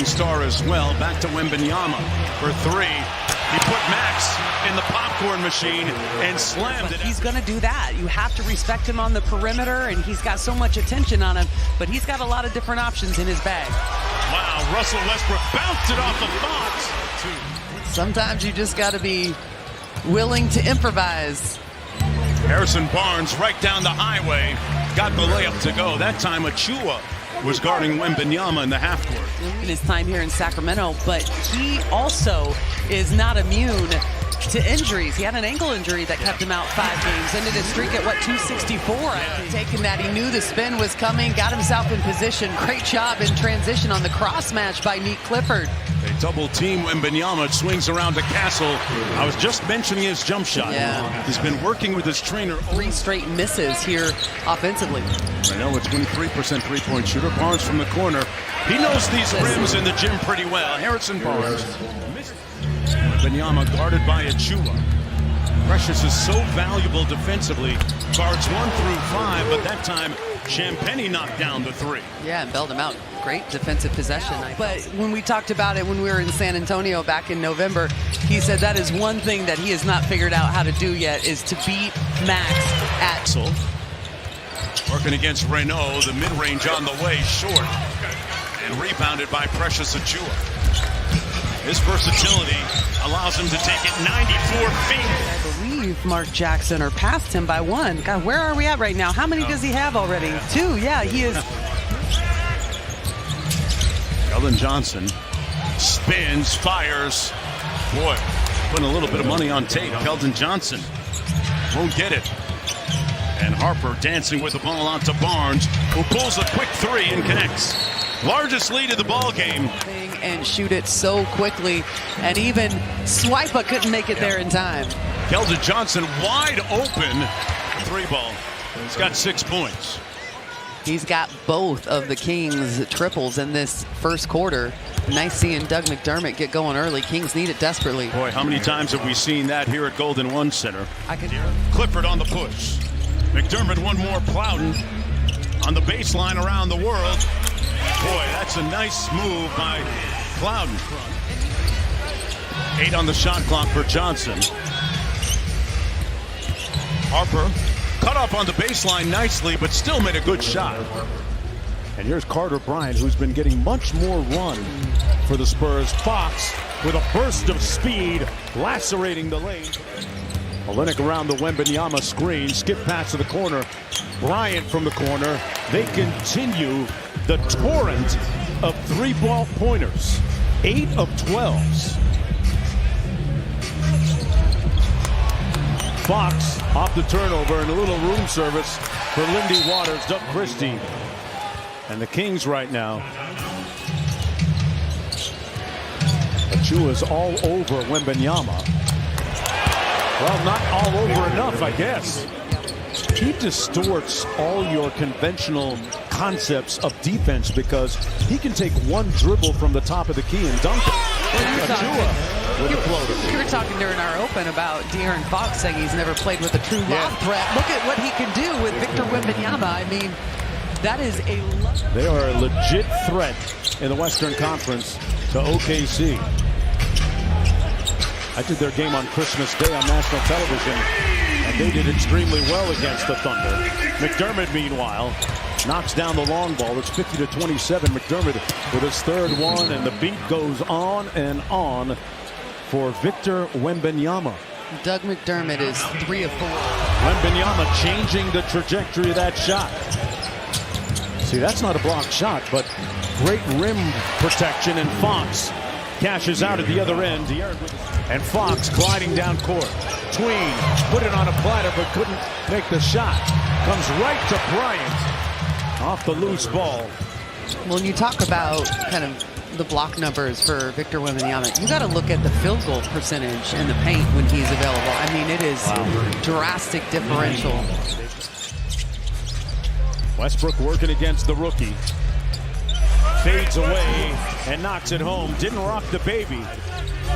rising star as well. Back to Wembanyama for three. He put Max in the popcorn machine and slammed it. He's going to do that. You have to respect him on the perimeter, and he's got so much attention on him, but he's got a lot of different options in his bag. Wow, Russell Westbrook bounced it off the Fox. Sometimes you just got to be willing to improvise. Harrison Barnes right down the highway, got the layup to go. That time Achua was guarding Wembanyama in the half court. In his time here in Sacramento, but he also is not immune to injuries. He had an ankle injury that kept him out 5 games. Ended his streak at, 264? Taking that, he knew the spin was coming, got himself in position. Great job in transition on the cross match by Neat Clifford. They double team Wembanyama. It swings around to Castle. I was just mentioning his jump shot. Yeah. He's been working with his trainer. 3 straight misses here offensively. I know, a 23% three-point shooter. Barnes from the corner. He knows these rims in the gym pretty well. Harrison Barnes. Wembanyama guarded by Achua. Precious is so valuable defensively. Guards 1 through 5, but that time Champagnie knocked down the 3. Yeah, and bailed him out. Great defensive possession. But when we talked about it when we were in San Antonio back in November, he said that is one thing that he has not figured out how to do yet, is to beat Max at Axel. Working against Renault, the mid-range on the way, short. And rebounded by Precious Achua. His versatility allows him to take it 94 feet. I believe Mark Jackson or passed him by 1. God, where are we at right now? How many does he have already? 2, yeah, he is. Keldon Johnson spins, fires. Boy, putting a little bit of money on tape. Keldon Johnson won't get it. And Harper dancing with the ball out to Barnes, who pulls a quick 3 and connects. Largest lead of the ball game. And shoot it so quickly, and even Swipa couldn't make it there in time. Keldon Johnson wide open. 3 ball. He's got 6 points. He's got both of the Kings triples in this first quarter. Nice seeing Doug McDermott get going early. Kings need it desperately. Boy, how many times have we seen that here at Golden One Center? Clifford on the push. McDermott one more Plowden on the baseline around the world. Boy, that's a nice move by Plowden. 8 on the shot clock for Johnson. Harper cut up on the baseline nicely, but still made a good shot. And here's Carter Bryant, who's been getting much more run for the Spurs. Fox with a burst of speed, lacerating the lane. Olynyk around the Wembanyama screen, skip pass to the corner. Bryant from the corner. They continue the torrent of 3-ball pointers. 8 of 12s. Fox off the turnover and a little room service for Lindy Waters, Doug Christie. And the Kings right now. Achua's all over Wembanyama. Well, not all over enough, I guess. He distorts all your conventional concepts of defense because he can take one dribble from the top of the key and dunk it. With a floater. You were talking during our open about De'Aaron Fox saying he's never played with a true lob threat. Look at what he can do with Victor Wembanyama. I mean, that is a... They are a legit threat in the Western Conference to OKC. I did their game on Christmas Day on national television, and they did extremely well against the Thunder. McDermott, meanwhile, knocks down the long ball. It's 50-27. McDermott with his 3rd one, and the beat goes on and on for Victor Wembanyama. Doug McDermott is 3 of 4. Wembanyama changing the trajectory of that shot. See, that's not a blocked shot, but great rim protection, and Fox cashes out at the other end. And Fox gliding down court. Tween put it on a platter but couldn't make the shot. Comes right to Bryant off the loose ball. When you talk about kind of the block numbers for Victor Wembanyama, you got to look at the field goal percentage in the paint when he's available. I mean, it is drastic differential. Westbrook working against the rookie. Fades away and knocks it home. Didn't rock the baby.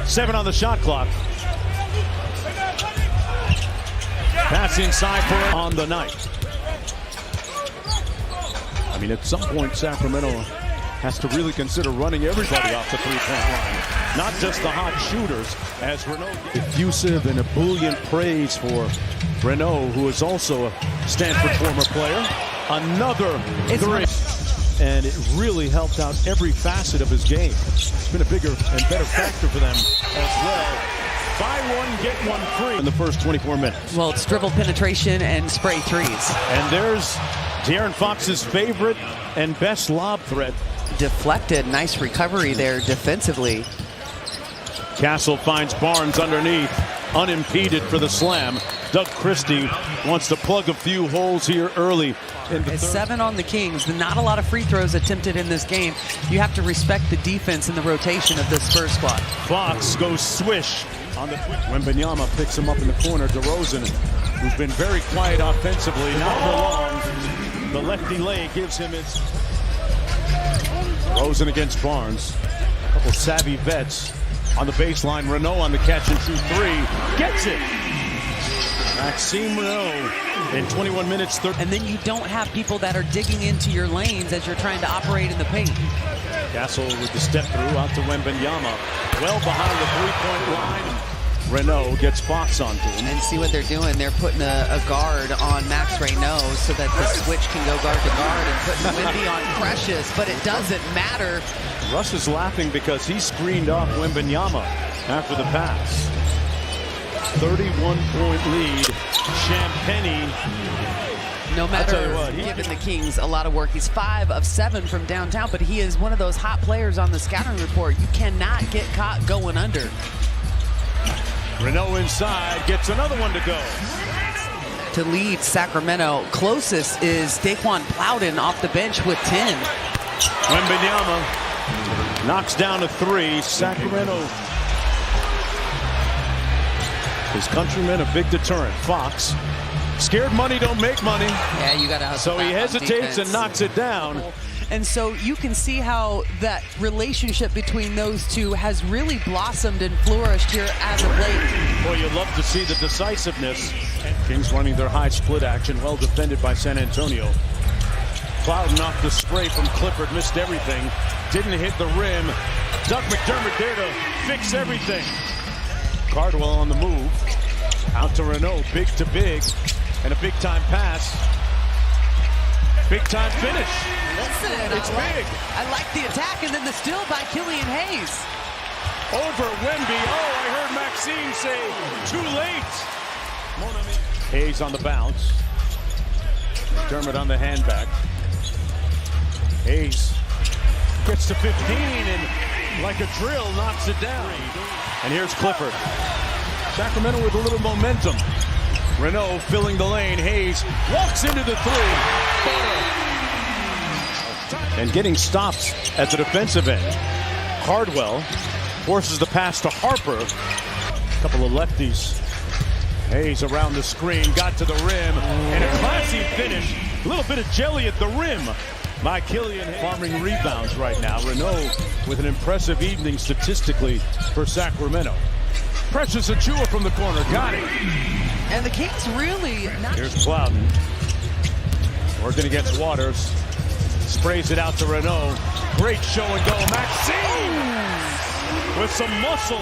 7 on the shot clock. Pass inside for on the night. I mean, at some point, Sacramento has to really consider running everybody off the three-point line, not just the hot shooters, as Renault. Effusive and ebullient praise for Renault, who is also a Stanford former player. Another three. And it really helped out every facet of his game. It's been a bigger and better factor for them as well. Buy one, get one free in the first 24 minutes. Well, it's dribble penetration and spray threes. And there's De'Aaron Fox's favorite and best lob threat. Deflected. Nice recovery there defensively. Castle finds Barnes underneath, unimpeded for the slam. Doug Christie wants to plug a few holes here early. It's 7 on the Kings. Not a lot of free throws attempted in this game. You have to respect the defense and the rotation of this Spurs squad. Fox goes swish on the Wembanyama picks him up in the corner. DeRozan, who's been very quiet offensively, not for long. The lefty lay gives him his. DeRozan against Barnes. A couple savvy vets on the baseline. Renault on the catch and shoot three. Gets it. Maxime Renault in 21 minutes. And then you don't have people that are digging into your lanes as you're trying to operate in the paint. Castle with the step through out to Wembanyama. Well behind the three-point line. Renault gets Fox onto him. And see what they're doing. They're putting a guard on Max Renault so that the switch can go guard to guard and putting Wemby on Precious, but it doesn't matter. Russ is laughing because he screened off Wembanyama after the pass. 31-point lead. Champagny. No matter giving the Kings a lot of work. He's 5 of 7 from downtown, but he is one of those hot players on the scouting report. You cannot get caught going under. Renault inside, gets another one to go. To lead Sacramento, closest is Daquan Plowden off the bench with 10. Wembanyama knocks down a 3. Sacramento. His countrymen a big deterrent. Fox. Scared money don't make money. Yeah, you got to hustle. So he hesitates and knocks it down. And so you can see how that relationship between those two has really blossomed and flourished here as of late. Boy, you love to see the decisiveness. Kings running their high split action, well defended by San Antonio. Plowden off the spray from Clifford, missed everything. Didn't hit the rim. Doug McDermott there to fix everything. Cardwell on the move. Out to Renault, big to big. And a big-time pass. Big-time finish. Listen, it's big. I like the attack, and then the steal by Killian Hayes. Over Wemby. Oh, I heard Maxime say, too late. Hayes on the bounce. McDermott on the handback. Hayes gets to 15 and, like a drill, knocks it down. And here's Clifford. Sacramento with a little momentum. Renault filling the lane. Hayes walks into the 3. And getting stopped at the defensive end. Cardwell forces the pass to Harper. A couple of lefties. Hayes around the screen, got to the rim, and a classy finish. A little bit of jelly at the rim by Killian. Farming rebounds right now. Renault with an impressive evening statistically for Sacramento. Precious Achiuwa from the corner, got it. And the Kings really not. Here's Plowden. Working against Waters. Sprays it out to Renault. Great show and go. Maxime with some muscle.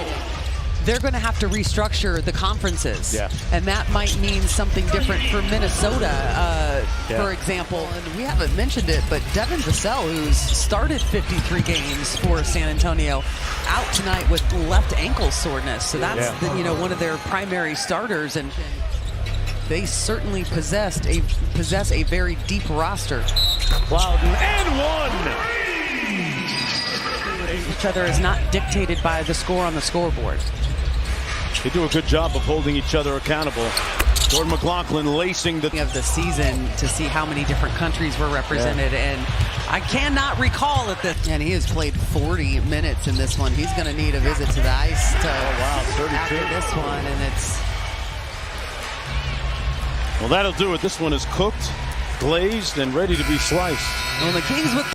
They're going to have to restructure the conferences. Yeah. And that might mean something different for Minnesota, for example. And we haven't mentioned it, but Devin Vassell, who's started 53 games for San Antonio, out tonight with left ankle soreness. So that's one of their primary starters, and they certainly possess a very deep roster. Plowden and one. Each other is not dictated by the score on the scoreboard. They do a good job of holding each other accountable. Jordan McLaughlin lacing the of the season to see how many different countries were represented, and I cannot recall at this. And he has played 40 minutes in this one. He's going to need a visit to the ice to, 32 after this one, and it's. Well, that'll do it. This one is cooked, glazed, and ready to be sliced. Well, the Kings with